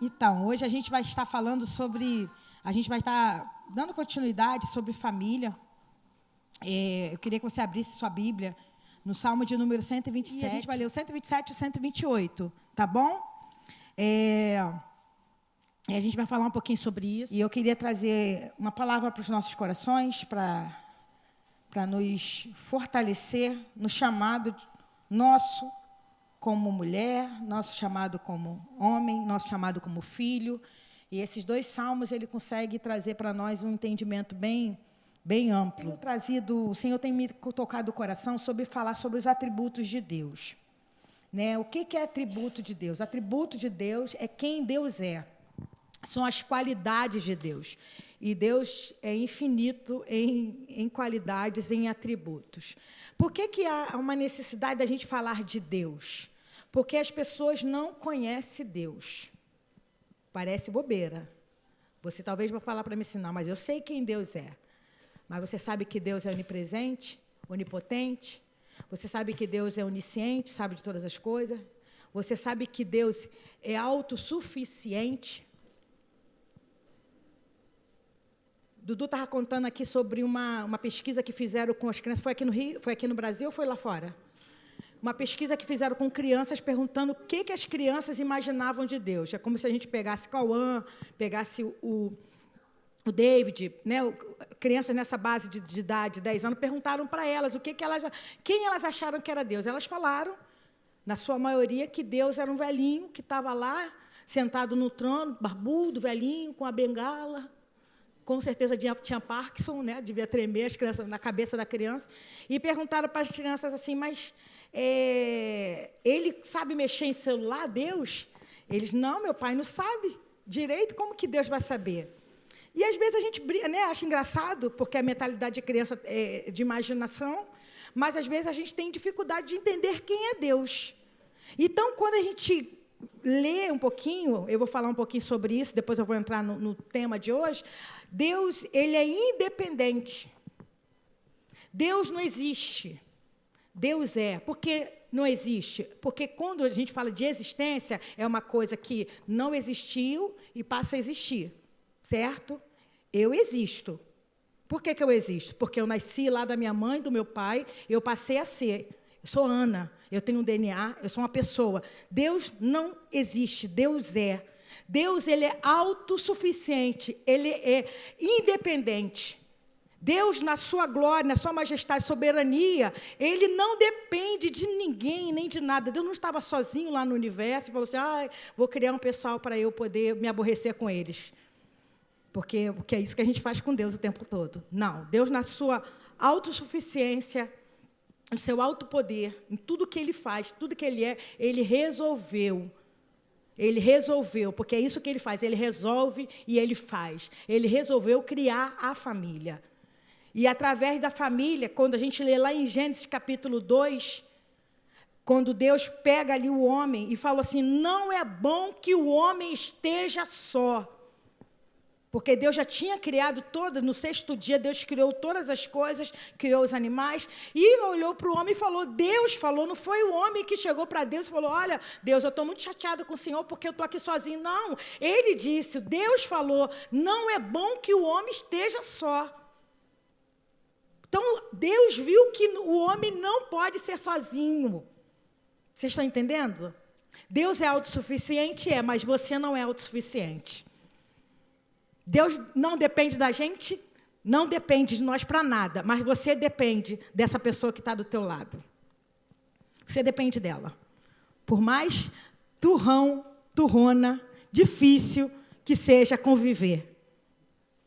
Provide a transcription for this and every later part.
Então, hoje a gente vai estar falando sobre... A gente vai estar dando continuidade sobre família. Eu queria que você abrisse sua Bíblia no Salmo de número 127. E a gente vai ler o 127 e o 128, tá bom? A gente vai falar um pouquinho sobre isso. E eu queria trazer uma palavra para os nossos corações, para nos fortalecer no chamado nosso como mulher, nosso chamado como homem, nosso chamado como filho. E esses dois salmos, ele consegue trazer para nós um entendimento bem amplo. O Senhor tem me tocado o coração sobre falar sobre os atributos de Deus. Né? O que é atributo de Deus? Atributo de Deus é quem Deus é. São as qualidades de Deus. E Deus é infinito em qualidades, em atributos. Por que há uma necessidade da gente falar de Deus? Porque as pessoas não conhecem Deus. Parece bobeira. Você talvez vai falar para mim assim, não, mas eu sei quem Deus é. Mas você sabe que Deus é onipresente, onipotente? Você sabe que Deus é onisciente, sabe de todas as coisas? Você sabe que Deus é autossuficiente? Dudu estava contando aqui sobre uma pesquisa que fizeram com as crianças. Foi aqui no Rio? Foi aqui no Brasil ou foi lá fora? Uma pesquisa que fizeram com crianças, perguntando o que as crianças imaginavam de Deus. É como se a gente pegasse Cauã, pegasse o David, né? Crianças nessa base de idade, 10 anos, perguntaram para elas quem elas acharam que era Deus. Elas falaram, na sua maioria, que Deus era um velhinho que estava lá, sentado no trono, barbudo, velhinho, com a bengala. Com certeza tinha Parkinson, né? Devia tremer as crianças na cabeça da criança. E perguntaram para as crianças assim, mas ele sabe mexer em celular, Deus? Eles, não, meu pai não sabe direito, como que Deus vai saber? E, às vezes, a gente acha engraçado, porque a mentalidade de criança é de imaginação, mas, às vezes, a gente tem dificuldade de entender quem é Deus. Então, quando a gente lê um pouquinho, eu vou falar um pouquinho sobre isso, depois eu vou entrar no tema de hoje, Deus, ele é independente. Deus não existe. Deus é. Por que não existe? Porque quando a gente fala de existência, é uma coisa que não existiu e passa a existir. Certo? Eu existo. Por que eu existo? Porque eu nasci lá da minha mãe, do meu pai, eu passei a ser. Eu sou Ana, eu tenho um DNA, eu sou uma pessoa. Deus não existe, Deus é. Deus, ele é autossuficiente, ele é independente. Deus, na sua glória, na sua majestade, soberania, ele não depende de ninguém, nem de nada. Deus não estava sozinho lá no universo e falou assim, vou criar um pessoal para eu poder me aborrecer com eles. Porque é isso que a gente faz com Deus o tempo todo. Não, Deus, na sua autossuficiência, no seu autopoder, em tudo que ele faz, tudo que ele é, ele resolveu. Ele resolveu, porque é isso que ele faz, ele resolve e ele faz. Ele resolveu criar a família. E através da família, quando a gente lê lá em Gênesis capítulo 2, quando Deus pega ali o homem e fala assim, não é bom que o homem esteja só. Porque Deus já tinha criado no 6º dia, Deus criou todas as coisas, criou os animais, e olhou para o homem e falou, Deus falou, não foi o homem que chegou para Deus e falou, olha, Deus, eu estou muito chateado com o Senhor porque eu estou aqui sozinho. Não, ele disse, Deus falou, não é bom que o homem esteja só. Então, Deus viu que o homem não pode ser sozinho. Vocês estão entendendo? Deus é autossuficiente, mas você não é autossuficiente. Deus não depende da gente, não depende de nós para nada, mas você depende dessa pessoa que está do teu lado. Você depende dela. Por mais turrona, difícil que seja conviver.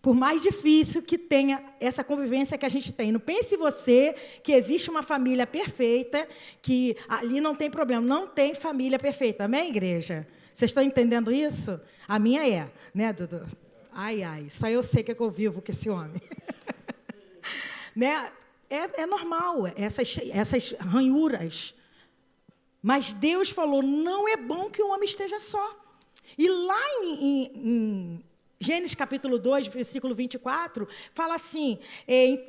Por mais difícil que tenha essa convivência que a gente tem. Não pense você que existe uma família perfeita, que ali não tem problema. Não tem família perfeita. Amém, igreja? Vocês estão entendendo isso? A minha é, né, Dudu? Ai, só eu sei que eu vivo com esse homem. Né? É normal, essas ranhuras. Mas Deus falou, não é bom que o homem esteja só. E lá em Gênesis capítulo 2, versículo 24, fala assim,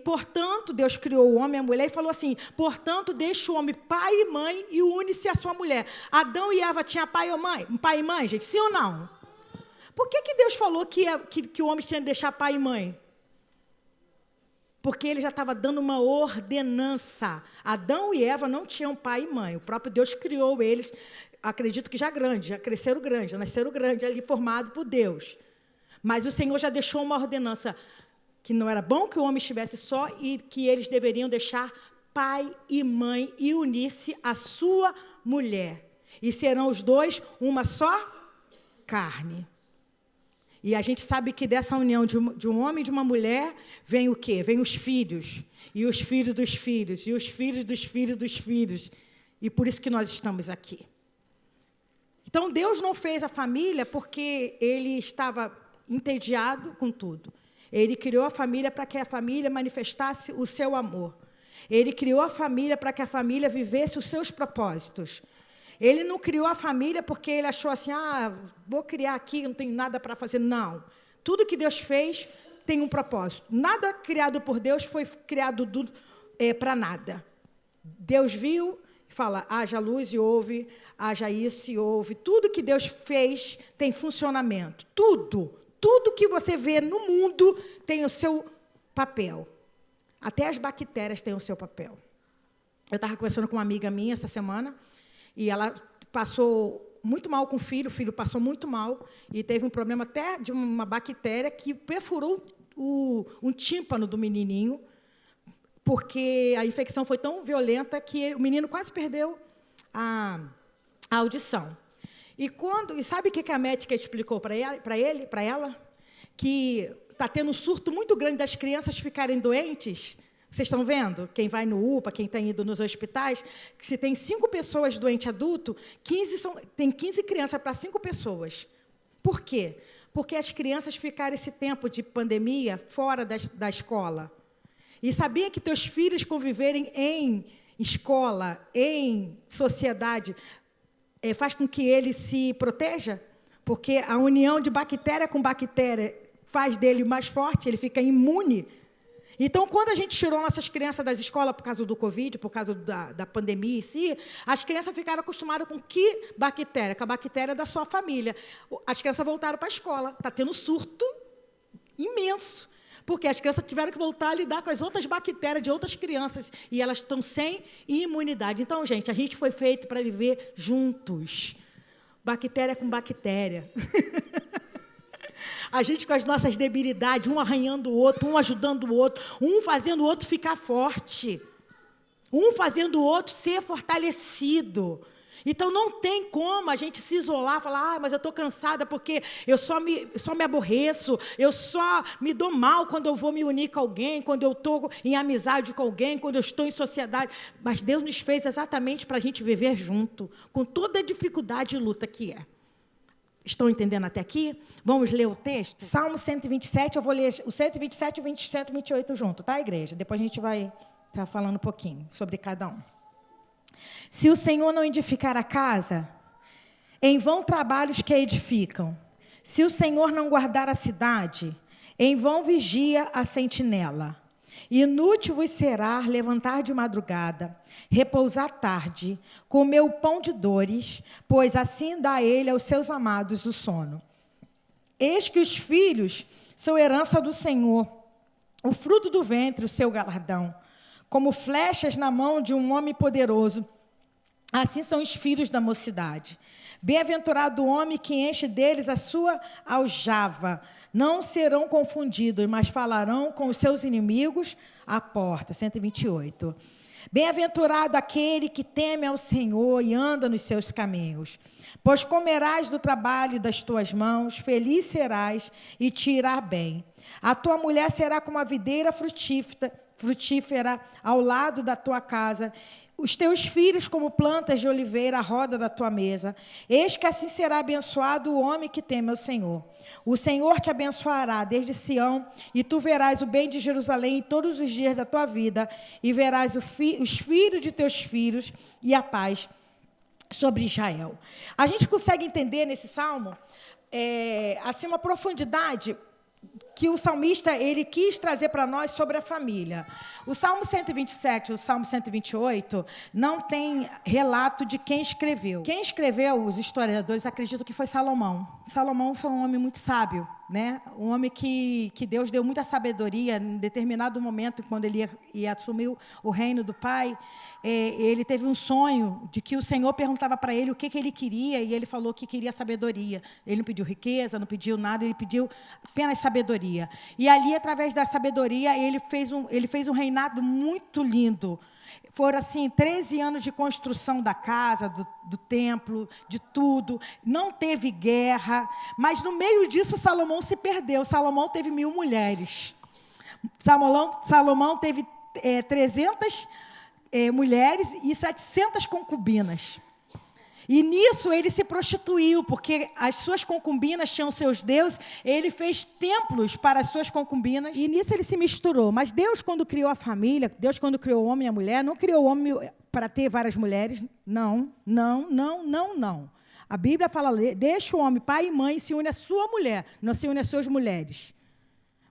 portanto, Deus criou o homem e a mulher e falou assim, portanto, deixa o homem pai e mãe e une-se à sua mulher. Adão e Eva tinham pai e mãe, gente, sim ou não? Por que Deus falou que o homem tinha que deixar pai e mãe? Porque ele já estava dando uma ordenança. Adão e Eva não tinham pai e mãe. O próprio Deus criou eles, acredito que já grande, já cresceram grande, já nasceram grande ali, formado por Deus. Mas o Senhor já deixou uma ordenança que não era bom que o homem estivesse só e que eles deveriam deixar pai e mãe e unir-se à sua mulher. E serão os dois uma só carne. E a gente sabe que dessa união de um homem e de uma mulher vem o quê? Vem os filhos, e os filhos dos filhos, e os filhos dos filhos dos filhos. E por isso que nós estamos aqui. Então, Deus não fez a família porque Ele estava entediado com tudo. Ele criou a família para que a família manifestasse o seu amor. Ele criou a família para que a família vivesse os seus propósitos. Ele não criou a família porque ele achou assim, vou criar aqui, não tenho nada para fazer. Não. Tudo que Deus fez tem um propósito. Nada criado por Deus foi criado para nada. Deus viu e fala, haja luz e houve, haja isso e houve. Tudo que Deus fez tem funcionamento. Tudo que você vê no mundo tem o seu papel. Até as bactérias têm o seu papel. Eu estava conversando com uma amiga minha essa semana, e ela passou muito mal com o filho passou muito mal, e teve um problema até de uma bactéria que perfurou um tímpano do menininho, porque a infecção foi tão violenta que o menino quase perdeu a audição. E sabe o que a médica explicou para ela? Que está tendo um surto muito grande das crianças ficarem doentes. Vocês estão vendo? Quem vai no UPA, quem está indo nos hospitais, que se tem 5 pessoas doentes adulto, tem 15 crianças para 5 pessoas. Por quê? Porque as crianças ficaram esse tempo de pandemia fora da escola. E sabia que teus filhos conviverem em escola, em sociedade, faz com que ele se proteja? Porque a união de bactéria com bactéria faz dele mais forte, ele fica imune. Então, quando a gente tirou nossas crianças das escolas por causa do Covid, por causa da pandemia em si, as crianças ficaram acostumadas com que bactéria? Com a bactéria da sua família. As crianças voltaram para a escola. Está tendo surto imenso, porque as crianças tiveram que voltar a lidar com as outras bactérias de outras crianças, e elas estão sem imunidade. Então, gente, a gente foi feito para viver juntos. Bactéria com bactéria. A gente com as nossas debilidades, um arranhando o outro, um ajudando o outro, um fazendo o outro ficar forte, um fazendo o outro ser fortalecido. Então, não tem como a gente se isolar, falar, mas eu estou cansada porque eu só me aborreço, eu só me dou mal quando eu vou me unir com alguém, quando eu estou em amizade com alguém, quando eu estou em sociedade. Mas Deus nos fez exatamente para a gente viver junto, com toda a dificuldade e luta que é. Estão entendendo até aqui? Vamos ler o texto? Salmo 127, eu vou ler o 127 e o 27 e 28 junto, tá, igreja? Depois a gente vai estar falando um pouquinho sobre cada um. Se o Senhor não edificar a casa, em vão trabalham os que a edificam. Se o Senhor não guardar a cidade, em vão vigia a sentinela. Inútil vos será levantar de madrugada, repousar tarde, comer o pão de dores, pois assim dá ele aos seus amados o sono. Eis que os filhos são herança do Senhor, o fruto do ventre, o seu galardão. Como flechas na mão de um homem poderoso, assim são os filhos da mocidade. Bem-aventurado o homem que enche deles a sua aljava. Não serão confundidos, mas falarão com os seus inimigos à porta. 128. Bem-aventurado aquele que teme ao Senhor e anda nos seus caminhos. Pois comerás do trabalho das tuas mãos, feliz serás e te irá bem. A tua mulher será como a videira frutífera ao lado da tua casa, os teus filhos como plantas de oliveira à roda da tua mesa. Eis que assim será abençoado o homem que teme ao Senhor. O Senhor te abençoará desde Sião, e tu verás o bem de Jerusalém todos os dias da tua vida, e verás os filhos de teus filhos e a paz sobre Israel. A gente consegue entender nesse salmo assim, uma profundidade que o salmista ele quis trazer para nós sobre a família. O Salmo 127 e o Salmo 128 não tem relato de quem escreveu. Quem escreveu, os historiadores acreditam que foi Salomão. Salomão foi um homem muito sábio, né? Um homem que Deus deu muita sabedoria. Em determinado momento, quando ele ia assumir o reino do Pai, ele teve um sonho de que o Senhor perguntava para ele o que ele queria, e ele falou que queria sabedoria. Ele não pediu riqueza, não pediu nada, ele pediu apenas sabedoria. E ali, através da sabedoria, ele fez um reinado muito lindo. Foram, assim, 13 anos de construção da casa, do templo, de tudo. Não teve guerra, mas no meio disso Salomão se perdeu. Salomão teve 1000 mulheres. Salomão teve 300 mulheres e 700 concubinas. E nisso ele se prostituiu, porque as suas concubinas tinham seus deuses, ele fez templos para as suas concubinas, e nisso ele se misturou. Mas Deus, quando criou a família, Deus, quando criou o homem e a mulher, não criou o homem para ter várias mulheres. Não. A Bíblia fala, deixa o homem, pai e mãe, e se une à sua mulher, não se une às suas mulheres.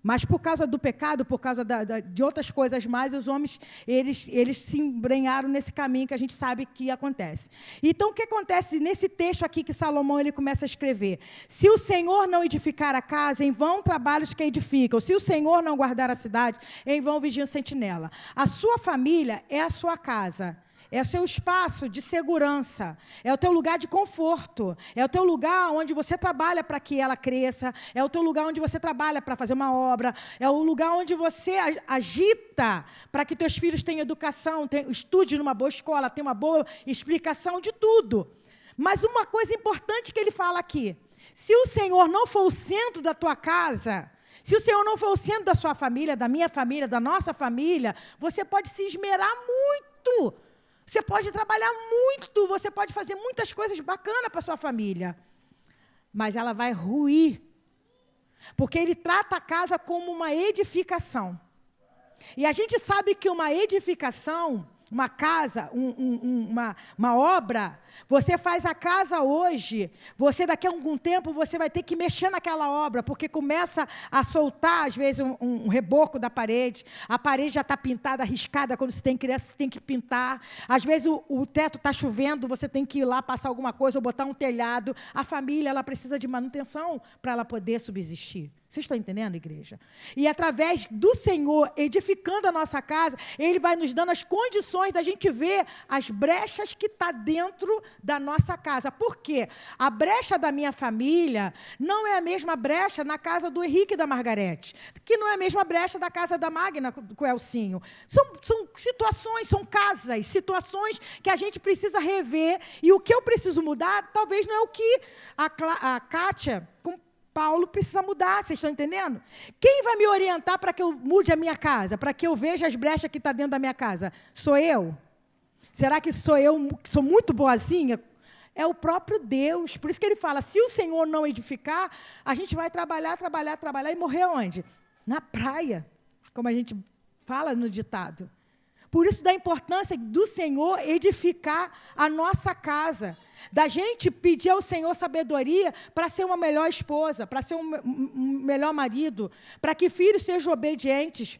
Mas por causa do pecado, por causa de outras coisas mais, os homens, eles se embrenharam nesse caminho que a gente sabe que acontece. Então, o que acontece nesse texto aqui que Salomão ele começa a escrever? Se o Senhor não edificar a casa, em vão trabalham os que edificam. Se o Senhor não guardar a cidade, em vão vigia o sentinela. A sua família é a sua casa. É o seu espaço de segurança, é o teu lugar de conforto, é o teu lugar onde você trabalha para que ela cresça, é o teu lugar onde você trabalha para fazer uma obra, é o lugar onde você agita para que teus filhos tenham educação, estude numa boa escola, tenham uma boa explicação de tudo. Mas uma coisa importante que ele fala aqui, se o Senhor não for o centro da tua casa, se o Senhor não for o centro da sua família, da minha família, da nossa família, você pode se esmerar muito. Você pode trabalhar muito, você pode fazer muitas coisas bacanas para a sua família, mas ela vai ruir, porque ele trata a casa como uma edificação. E a gente sabe que uma edificação, uma casa, uma obra, você faz a casa hoje, você daqui a algum tempo, você vai ter que mexer naquela obra, porque começa a soltar, às vezes, um reboco da parede, a parede já está pintada, arriscada, quando você tem criança, você tem que pintar, às vezes o teto está chovendo, você tem que ir lá passar alguma coisa, ou botar um telhado, a família, ela precisa de manutenção para ela poder subsistir. Vocês estão entendendo, igreja? E através do Senhor, edificando a nossa casa, Ele vai nos dando as condições da gente ver as brechas que está dentro da nossa casa. Por quê? A brecha da minha família não é a mesma brecha na casa do Henrique e da Margarete, que não é a mesma brecha da casa da Magna com o Elcinho. São situações, são casas, situações que a gente precisa rever, e o que eu preciso mudar, talvez não é o que a Kátia, com Paulo, precisa mudar, vocês estão entendendo? Quem vai me orientar para que eu mude a minha casa, para que eu veja as brechas que estão dentro da minha casa? Sou eu? Será que sou eu, que sou muito boazinha? É o próprio Deus. Por isso que ele fala, se o Senhor não edificar, a gente vai trabalhar e morrer onde? Na praia, como a gente fala no ditado. Por isso da importância do Senhor edificar a nossa casa, da gente pedir ao Senhor sabedoria para ser uma melhor esposa, para ser um melhor marido, para que filhos sejam obedientes.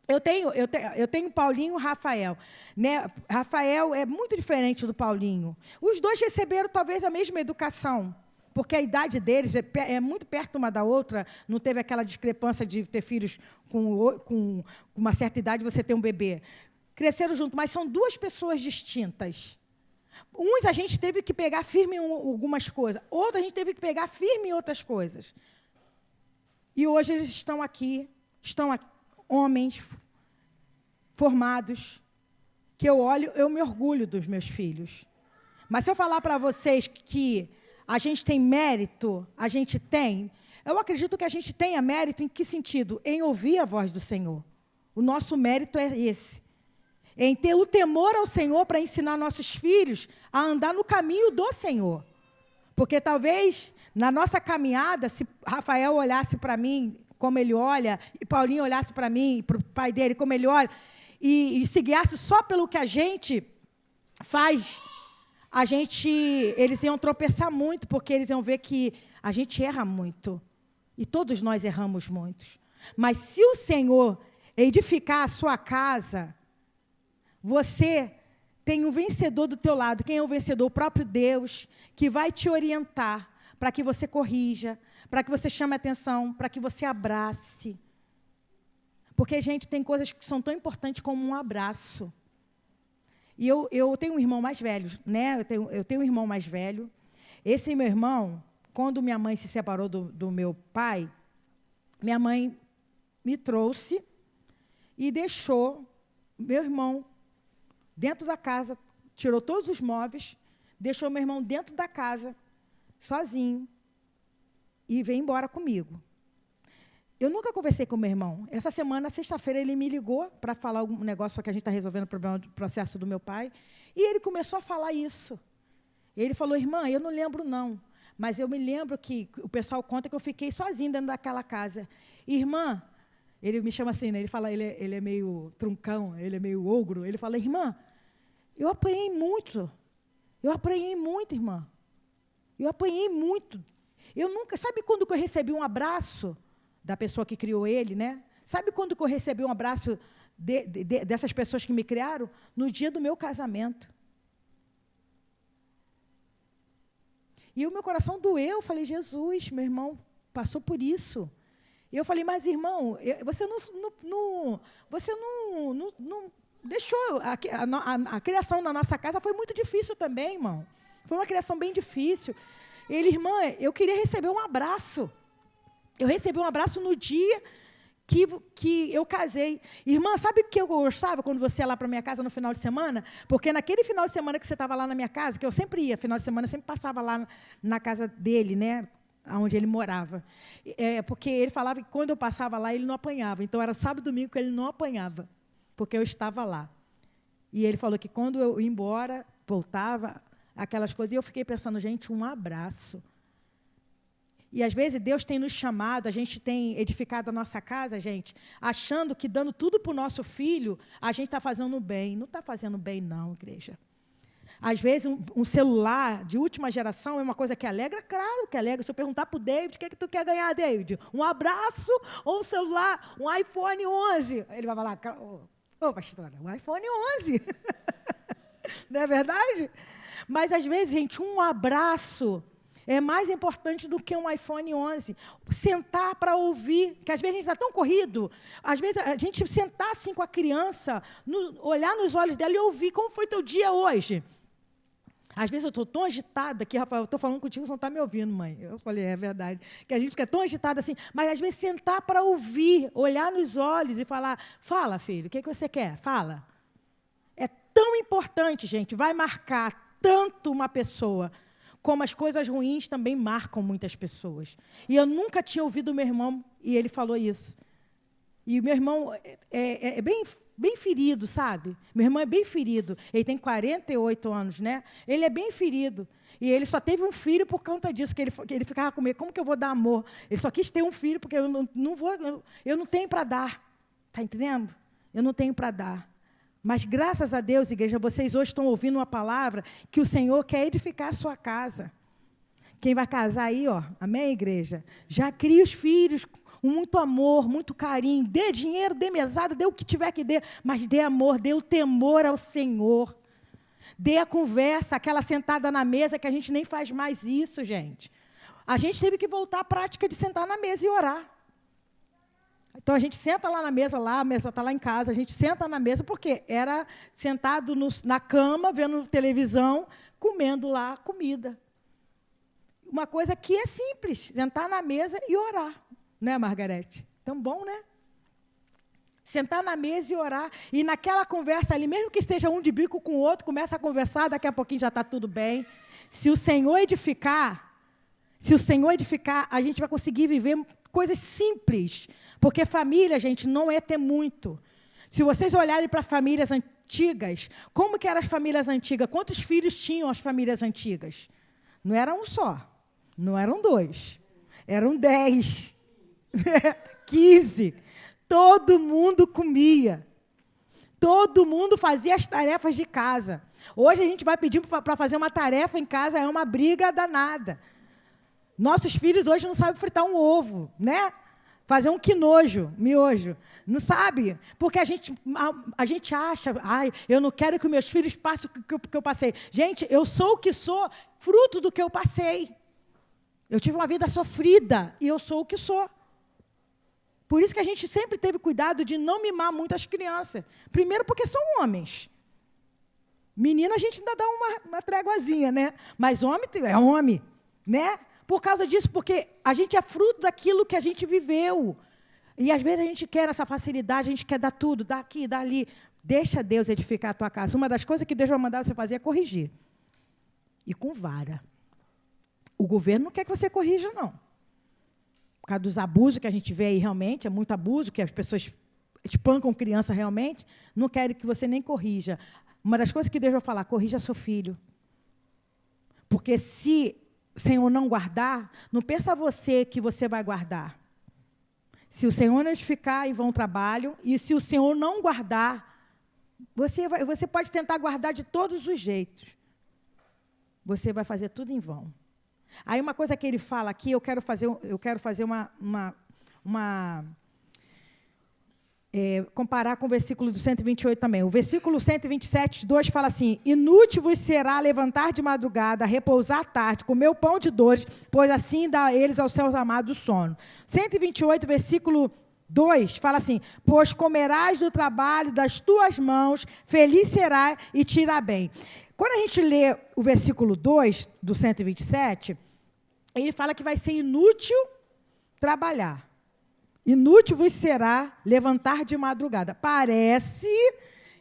Eu tenho Paulinho e Rafael, né? Rafael é muito diferente do Paulinho. Os dois receberam talvez a mesma educação, porque a idade deles é muito perto uma da outra, não teve aquela discrepância de ter filhos com uma certa idade, você ter um bebê. Cresceram juntos, mas são duas pessoas distintas. Uns a gente teve que pegar firme em algumas coisas, outros a gente teve que pegar firme em outras coisas. E hoje eles estão aqui, homens formados, que eu olho, eu me orgulho dos meus filhos. Mas se eu falar para vocês que a gente tem mérito, a gente tem, eu acredito que a gente tenha mérito em que sentido? Em ouvir a voz do Senhor. O nosso mérito é esse. Em ter o temor ao Senhor para ensinar nossos filhos a andar no caminho do Senhor. Porque talvez, na nossa caminhada, se Rafael olhasse para mim como ele olha, e Paulinho olhasse para mim, para o pai dele, como ele olha, e se guiasse só pelo que a gente faz, eles iam tropeçar muito, porque eles iam ver que a gente erra muito. E todos nós erramos muito. Mas se o Senhor edificar a sua casa, você tem um vencedor do teu lado. Quem é o vencedor? O próprio Deus, que vai te orientar para que você corrija, para que você chame atenção, para que você abrace. Porque, gente, tem coisas que são tão importantes como um abraço. E eu tenho um irmão mais velho, né? Eu tenho um irmão mais velho. Esse meu irmão, quando minha mãe se separou do meu pai, minha mãe me trouxe e deixou meu irmão dentro da casa, tirou todos os móveis, deixou meu irmão dentro da casa, sozinho, e veio embora comigo. Eu nunca conversei com meu irmão. Essa semana, sexta-feira, ele me ligou para falar algum negócio que a gente está resolvendo o problema do processo do meu pai, e ele começou a falar isso. Ele falou, irmã, eu não lembro não, mas eu me lembro que o pessoal conta que eu fiquei sozinha dentro daquela casa. Irmã, ele me chama assim, né? Ele fala, ele é meio truncão, ele é meio ogro. Ele fala, irmã, eu apanhei muito, irmã. Eu apanhei muito. Eu nunca, sabe quando que eu recebi um abraço da pessoa que criou ele, né? Sabe quando que eu recebi um abraço dessas pessoas que me criaram? No dia do meu casamento. E o meu coração doeu, eu falei, Jesus, meu irmão passou por isso. E eu falei, mas irmão, você não deixou, a criação na nossa casa foi muito difícil também, irmão. Foi uma criação bem difícil. Ele, irmã, eu queria receber um abraço. Eu recebi um abraço no dia que eu casei. Irmã, sabe o que eu gostava quando você ia lá para a minha casa no final de semana? Porque naquele final de semana que você estava lá na minha casa, que eu sempre ia, final de semana, eu sempre passava lá na casa dele, né? Onde ele morava. Porque ele falava que quando eu passava lá, ele não apanhava. Então, era sábado e domingo que ele não apanhava, porque eu estava lá. E ele falou que quando eu ia embora, voltava, aquelas coisas, e eu fiquei pensando, gente, um abraço. E, às vezes, Deus tem nos chamado, a gente tem edificado a nossa casa, gente, achando que, dando tudo para o nosso filho, a gente está fazendo bem. Não está fazendo bem, não, igreja. Às vezes, um celular de última geração é uma coisa que alegra, claro que alegra. Se eu perguntar para o David, o que é que tu quer ganhar, David? Um abraço ou um celular, um iPhone 11? Ele vai falar, ô, pastora, um iPhone 11. Não é verdade? Mas, às vezes, gente, um abraço é mais importante do que um iPhone 11. Sentar para ouvir, que às vezes a gente está tão corrido, às vezes a gente sentar assim com a criança, olhar nos olhos dela e ouvir como foi teu dia hoje. Às vezes eu estou tão agitada que, Rafael, eu estou falando contigo, você não está me ouvindo, mãe. Eu falei, é verdade. Que a gente fica tão agitada assim, mas às vezes sentar para ouvir, olhar nos olhos e falar, fala, filho, o que você quer? Fala. É tão importante, gente, vai marcar tanto uma pessoa, como as coisas ruins também marcam muitas pessoas. E eu nunca tinha ouvido o meu irmão, e ele falou isso. E o meu irmão é bem ferido, sabe? Meu irmão é bem ferido. Ele tem 48 anos, né? Ele é bem ferido. E ele só teve um filho por conta disso, que ele ficava comigo. Como que eu vou dar amor? Ele só quis ter um filho, porque eu não tenho para dar. Está entendendo? Eu não tenho para dar. Mas, graças a Deus, igreja, vocês hoje estão ouvindo uma palavra que o Senhor quer edificar a sua casa. Quem vai casar aí, ó, amém, igreja? Já cria os filhos com muito amor, muito carinho. Dê dinheiro, dê mesada, dê o que tiver que dê, mas dê amor, dê o temor ao Senhor. Dê a conversa, aquela sentada na mesa, que a gente nem faz mais isso, gente. A gente teve que voltar à prática de sentar na mesa e orar. Então, a gente senta lá na mesa, a mesa está lá em casa, a gente senta na mesa, porque era sentado na cama, vendo televisão, comendo lá comida. Uma coisa que é simples, sentar na mesa e orar. Né, Margarete? Tão bom, né? Sentar na mesa e orar. E naquela conversa ali, mesmo que esteja um de bico com o outro, começa a conversar, daqui a pouquinho já está tudo bem. Se o Senhor edificar, a gente vai conseguir viver coisas simples. Porque família, gente, não é ter muito. Se vocês olharem para famílias antigas, como que eram as famílias antigas? Quantos filhos tinham as famílias antigas? Não era um só, não eram 2, eram 10, 15. Todo mundo comia. Todo mundo fazia as tarefas de casa. Hoje a gente vai pedir para fazer uma tarefa em casa, é uma briga danada. Nossos filhos hoje não sabem fritar um ovo, né? Fazer um quinojo, miojo. Não sabe? Porque a gente acha, eu não quero que meus filhos passem o que eu passei. Gente, eu sou o que sou, fruto do que eu passei. Eu tive uma vida sofrida e eu sou o que sou. Por isso que a gente sempre teve cuidado de não mimar muito as crianças. Primeiro porque são homens. Menina, a gente ainda dá uma tréguazinha, né? Mas homem é homem, né? Por causa disso, porque a gente é fruto daquilo que a gente viveu. E, às vezes, a gente quer essa facilidade, a gente quer dar tudo, dar aqui, dar ali. Deixa Deus edificar a tua casa. Uma das coisas que Deus vai mandar você fazer é corrigir. E com vara. O governo não quer que você corrija, não. Por causa dos abusos que a gente vê aí, realmente, é muito abuso, que as pessoas espancam criança realmente, não querem que você nem corrija. Uma das coisas que Deus vai falar, corrija seu filho. Porque se o Senhor não guardar, não pensa você que você vai guardar. Se o Senhor não edificar em vão trabalho, e se o Senhor não guardar, você pode tentar guardar de todos os jeitos. Você vai fazer tudo em vão. Aí uma coisa que ele fala aqui, eu quero fazer comparar com o versículo do 128 também. O versículo 127, 2 fala assim, inútil vos será levantar de madrugada, repousar à tarde, comer o pão de dores, pois assim dá eles aos seus amados sono. 128, versículo 2, fala assim, pois comerás do trabalho das tuas mãos, feliz serás e te irá bem. Quando a gente lê o versículo 2 do 127, ele fala que vai ser inútil trabalhar. Inútil vos será levantar de madrugada. Parece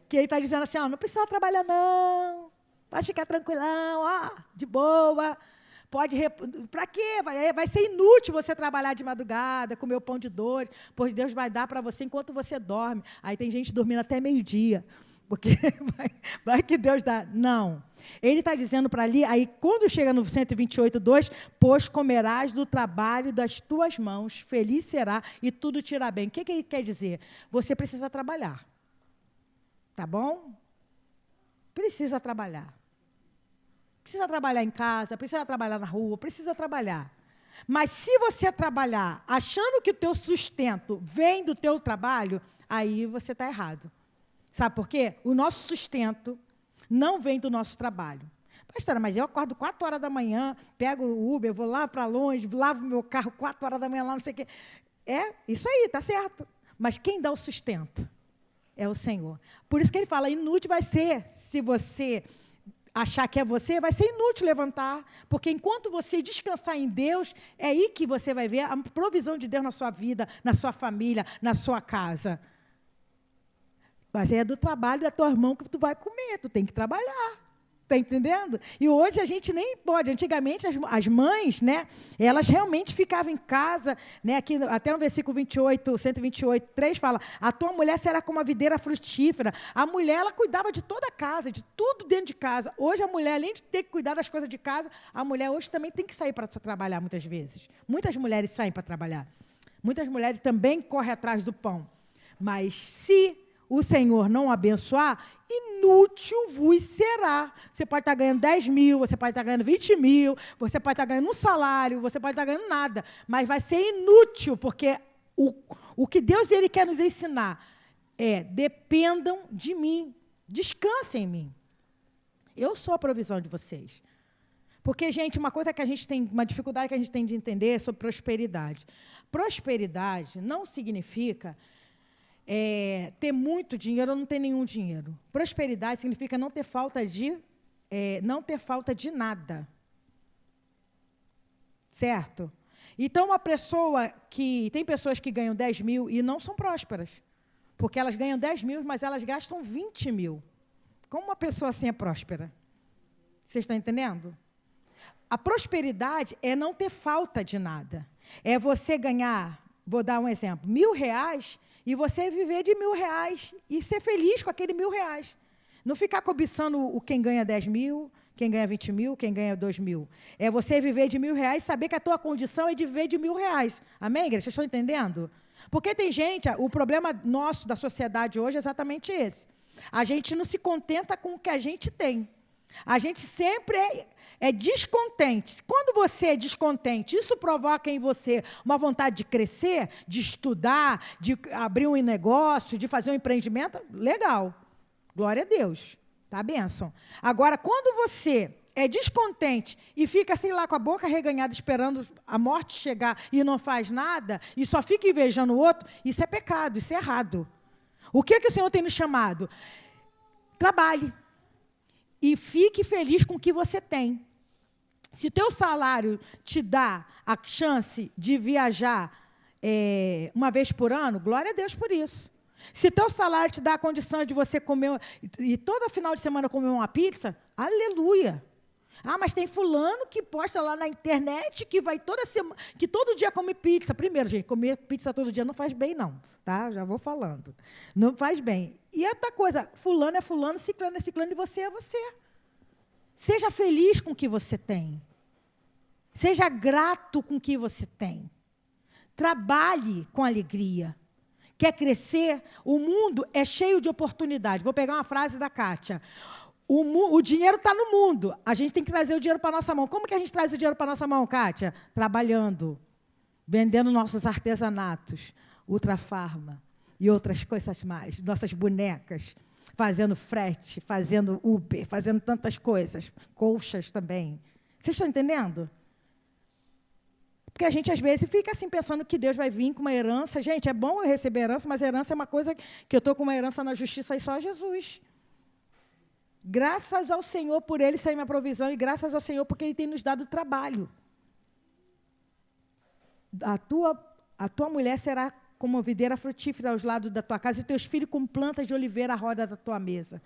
que ele está dizendo assim, não precisa trabalhar não, pode ficar tranquilão, de boa, para quê? Vai ser inútil você trabalhar de madrugada, comer o pão de dores, pois Deus vai dar para você enquanto você dorme. Aí tem gente dormindo até meio-dia, porque vai que Deus dá. Não. Ele está dizendo para ali, aí quando chega no 128, 2, pois comerás do trabalho das tuas mãos, feliz será e tudo te irá bem. O que ele quer dizer? Você precisa trabalhar. Tá bom? Precisa trabalhar. Precisa trabalhar em casa, precisa trabalhar na rua, precisa trabalhar. Mas se você trabalhar achando que o teu sustento vem do teu trabalho, aí você está errado. Sabe por quê? O nosso sustento não vem do nosso trabalho. Pastora, mas eu acordo 4 horas da manhã, pego o Uber, vou lá para longe, lavo meu carro 4 horas da manhã lá, não sei o quê. É, isso aí, está certo. Mas quem dá o sustento é o Senhor. Por isso que ele fala, inútil vai ser, se você achar que é você, vai ser inútil levantar, porque enquanto você descansar em Deus, é aí que você vai ver a provisão de Deus na sua vida, na sua família, na sua casa. Mas é do trabalho da tua mão que tu vai comer, tu tem que trabalhar. Está entendendo? E hoje a gente nem pode. Antigamente, as mães, né, elas realmente ficavam em casa, né, aqui, até no versículo 128, 3 fala, a tua mulher será como a videira frutífera. A mulher, ela cuidava de toda a casa, de tudo dentro de casa. Hoje a mulher, além de ter que cuidar das coisas de casa, a mulher hoje também tem que sair para trabalhar muitas vezes. Muitas mulheres saem para trabalhar. Muitas mulheres também correm atrás do pão. Mas se o Senhor não abençoar, inútil vos será. Você pode estar ganhando 10 mil, você pode estar ganhando 20 mil, você pode estar ganhando um salário, você pode estar ganhando nada, mas vai ser inútil, porque o que Deus ele quer nos ensinar é, dependam de mim, descansem em mim. Eu sou a provisão de vocês. Porque, gente, uma coisa que a gente tem, uma dificuldade que a gente tem de entender é sobre prosperidade. Prosperidade não significa ter muito dinheiro ou não ter nenhum dinheiro. Prosperidade significa não ter falta de nada. Certo? Então, tem pessoas que ganham 10 mil e não são prósperas. Porque elas ganham 10 mil, mas elas gastam 20 mil. Como uma pessoa assim é próspera? Vocês estão entendendo? A prosperidade é não ter falta de nada. É você ganhar, vou dar um exemplo, R$1.000, e você viver de R$1.000 e ser feliz com aquele R$1.000. Não ficar cobiçando quem ganha 10 mil, quem ganha 20 mil, quem ganha 2 mil. É você viver de R$1.000 e saber que a tua condição é de viver de R$1.000. Amém, igreja? Vocês estão entendendo? Porque tem gente, o problema nosso da sociedade hoje é exatamente esse. A gente não se contenta com o que a gente tem. A gente sempre é descontente. Quando você é descontente, isso provoca em você uma vontade de crescer, de estudar, de abrir um negócio, de fazer um empreendimento, legal. Glória a Deus. Tá, bênção. Agora, quando você é descontente e fica, sei lá, com a boca reganhada, esperando a morte chegar e não faz nada, e só fica invejando o outro, isso é pecado, isso é errado. O que o Senhor tem nos chamado? Trabalhe. E fique feliz com o que você tem. Se teu salário te dá a chance de viajar uma vez por ano, glória a Deus por isso. Se teu salário te dá a condição de você comer, e todo final de semana comer uma pizza, aleluia. Ah, mas tem fulano que posta lá na internet que vai toda semana, que todo dia come pizza. Primeiro, gente, comer pizza todo dia não faz bem, não. Tá? Já vou falando. Não faz bem. E outra coisa, fulano é fulano, ciclano é ciclano, e você é você. Seja feliz com o que você tem. Seja grato com o que você tem. Trabalhe com alegria. Quer crescer? O mundo é cheio de oportunidades. Vou pegar uma frase da Kátia. O dinheiro está no mundo. A gente tem que trazer o dinheiro para a nossa mão. Como que a gente traz o dinheiro para a nossa mão, Kátia? Trabalhando, vendendo nossos artesanatos, Ultrafarma e outras coisas mais, nossas bonecas, fazendo frete, fazendo Uber, fazendo tantas coisas, colchas também. Vocês estão entendendo? Porque a gente, às vezes, fica assim, pensando que Deus vai vir com uma herança. Gente, é bom eu receber herança, mas herança é uma coisa que eu estou com uma herança na justiça e só Jesus. Graças ao Senhor por Ele ser minha provisão e graças ao Senhor porque Ele tem nos dado trabalho. A tua mulher será como uma videira frutífera aos lados da tua casa e teus filhos como plantas de oliveira à roda da tua mesa.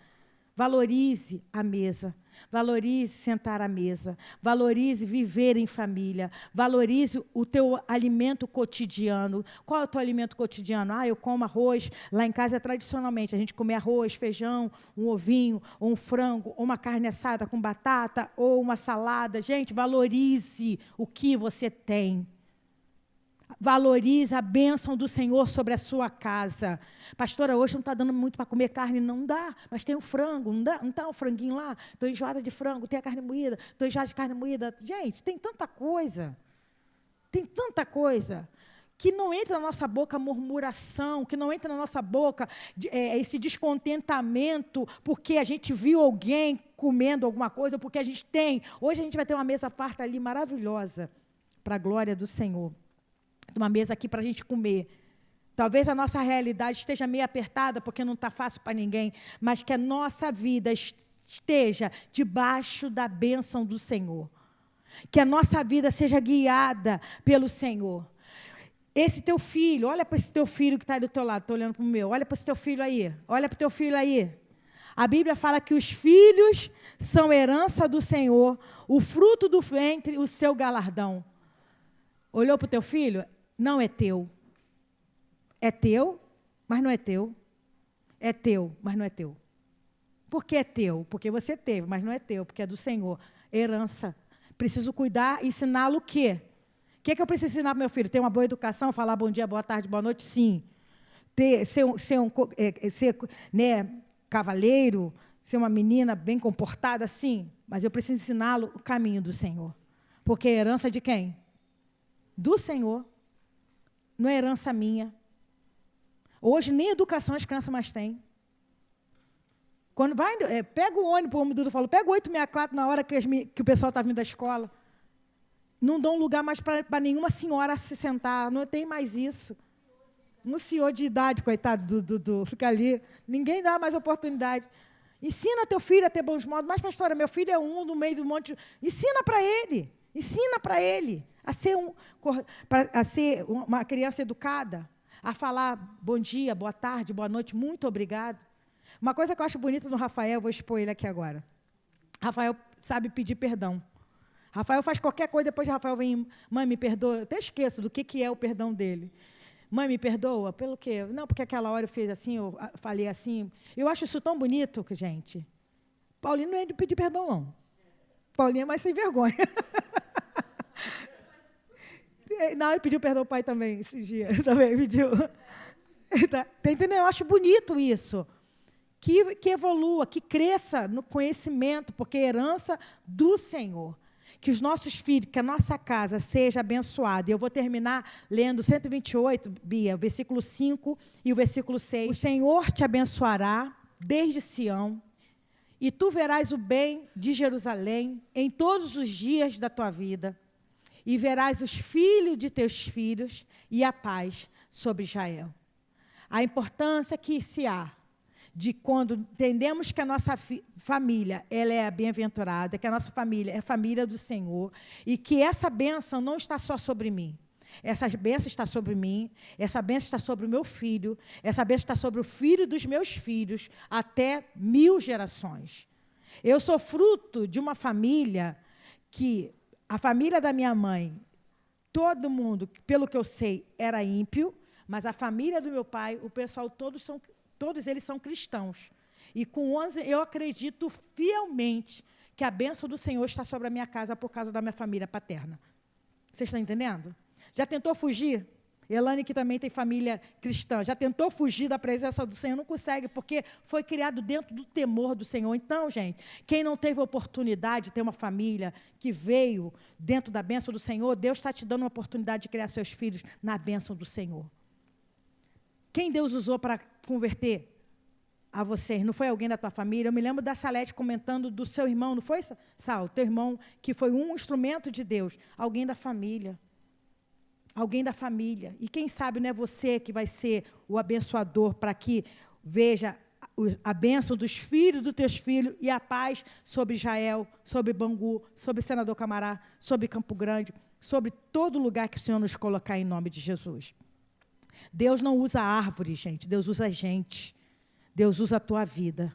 Valorize a mesa, valorize sentar à mesa, valorize viver em família, valorize o teu alimento cotidiano. Qual é o teu alimento cotidiano? Ah, eu como arroz. Lá em casa, tradicionalmente, a gente come arroz, feijão, um ovinho, ou um frango, ou uma carne assada com batata, ou uma salada. Gente, valorize o que você tem. Valorize a bênção do Senhor sobre a sua casa. Pastora, hoje não está dando muito para comer carne. Não dá, mas tem o frango, não dá? Não está o franguinho lá? Estou enjoada de frango, tem a carne moída, estou enjoada de carne moída. Gente, tem tanta coisa. Tem tanta coisa. Que não entra na nossa boca murmuração, que não entra na nossa boca esse descontentamento porque a gente viu alguém comendo alguma coisa, ou porque a gente tem. Hoje a gente vai ter uma mesa farta ali maravilhosa, para a glória do Senhor. Uma mesa aqui para a gente comer. Talvez a nossa realidade esteja meio apertada, porque não está fácil para ninguém, mas que a nossa vida esteja debaixo da bênção do Senhor. Que a nossa vida seja guiada pelo Senhor. Esse teu filho, olha para esse teu filho que está aí do teu lado, estou olhando para o meu, olha para esse teu filho aí, olha para o teu filho aí. A Bíblia fala que os filhos são herança do Senhor, o fruto do ventre, o seu galardão. Olhou para o teu filho? Não é teu. É teu, mas não é teu. É teu, mas não é teu. Por que é teu? Porque você teve, mas não é teu, porque é do Senhor. Herança. Preciso cuidar, ensiná-lo o quê? O que eu preciso ensinar para meu filho? Ter uma boa educação, falar bom dia, boa tarde, boa noite? Sim. Ser cavaleiro, ser uma menina bem comportada? Sim. Mas eu preciso ensiná-lo o caminho do Senhor. Porque é herança de quem? Do Senhor. Não é herança minha. Hoje nem educação as crianças mais têm. Quando vai, pega o ônibus, o Dudu falou, pega o 864 na hora que o pessoal está vindo da escola. Não dão lugar mais para nenhuma senhora se sentar, não tem mais isso. Um senhor de idade, coitado do Dudu, fica ali, ninguém dá mais oportunidade. Ensina teu filho a ter bons modos, mas pastora, meu filho é um no meio do monte. Ensina para ele a ser uma criança educada, a falar bom dia, boa tarde, boa noite, muito obrigado. Uma coisa que eu acho bonita no Rafael, vou expor ele aqui agora. Rafael sabe pedir perdão. Rafael faz qualquer coisa, depois Rafael vem, mãe, me perdoa. Eu até esqueço do que é o perdão dele. Mãe, me perdoa? Pelo quê? Não, porque aquela hora eu fiz assim, eu falei assim. Eu acho isso tão bonito, gente. Paulinho não é de pedir perdão, não. Paulinho é mais sem vergonha. Não, ele pediu perdão ao pai também, esses dias. Também pediu. Tá entendendo? Eu acho bonito isso. que evolua, que cresça no conhecimento, porque é herança do Senhor. Que os nossos filhos, que a nossa casa seja abençoada. E eu vou terminar lendo 128, Bia, o versículo 5 e o versículo 6. O Senhor te abençoará desde Sião, e tu verás o bem de Jerusalém em todos os dias da tua vida, e verás os filhos de teus filhos e a paz sobre Israel. A importância que se há de quando entendemos que a nossa família ela é bem-aventurada, que a nossa família é a família do Senhor, e que essa bênção não está só sobre mim. Essa bênção está sobre mim, essa bênção está sobre o meu filho, essa bênção está sobre o filho dos meus filhos, até 1000 gerações. Eu sou fruto de uma família que, a família da minha mãe, todo mundo, pelo que eu sei, era ímpio, mas a família do meu pai, o pessoal, todos eles são cristãos. E com 11, eu acredito fielmente que a bênção do Senhor está sobre a minha casa por causa da minha família paterna. Vocês estão entendendo? Já tentou fugir? Elane, que também tem família cristã, já tentou fugir da presença do Senhor? Não consegue, porque foi criado dentro do temor do Senhor. Então, gente, quem não teve oportunidade de ter uma família que veio dentro da bênção do Senhor, Deus está te dando uma oportunidade de criar seus filhos na bênção do Senhor. Quem Deus usou para converter a vocês? Não foi alguém da tua família? Eu me lembro da Salete comentando do seu irmão, não foi, Sal? Teu irmão, que foi um instrumento de Deus. Alguém da família. Alguém da família. E quem sabe não é você que vai ser o abençoador para que veja a bênção dos filhos dos teus filhos e a paz sobre Israel, sobre Bangu, sobre Senador Camará, sobre Campo Grande, sobre todo lugar que o Senhor nos colocar em nome de Jesus. Deus não usa árvore, gente. Deus usa gente. Deus usa a tua vida.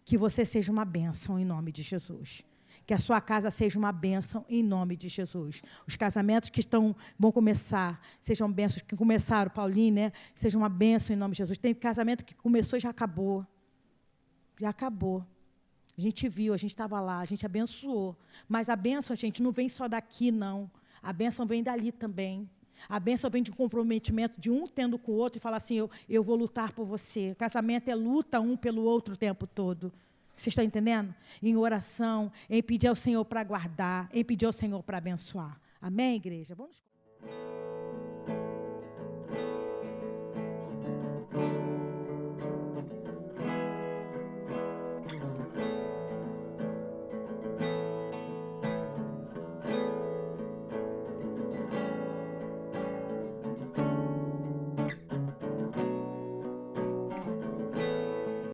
Que você seja uma bênção em nome de Jesus. Que a sua casa seja uma bênção em nome de Jesus. Os casamentos que vão começar, sejam bênçãos que começaram, Paulinho, né? Sejam uma bênção em nome de Jesus. Tem casamento que começou e já acabou. Já acabou. A gente viu, a gente estava lá, a gente abençoou. Mas a bênção, gente, não vem só daqui, não. A bênção vem dali também. A bênção vem de um comprometimento de um tendo com o outro e falar assim, eu vou lutar por você. Casamento é luta um pelo outro o tempo todo. Vocês estão entendendo? Em oração, em pedir ao Senhor para guardar, em pedir ao Senhor para abençoar. Amém, igreja? Vamos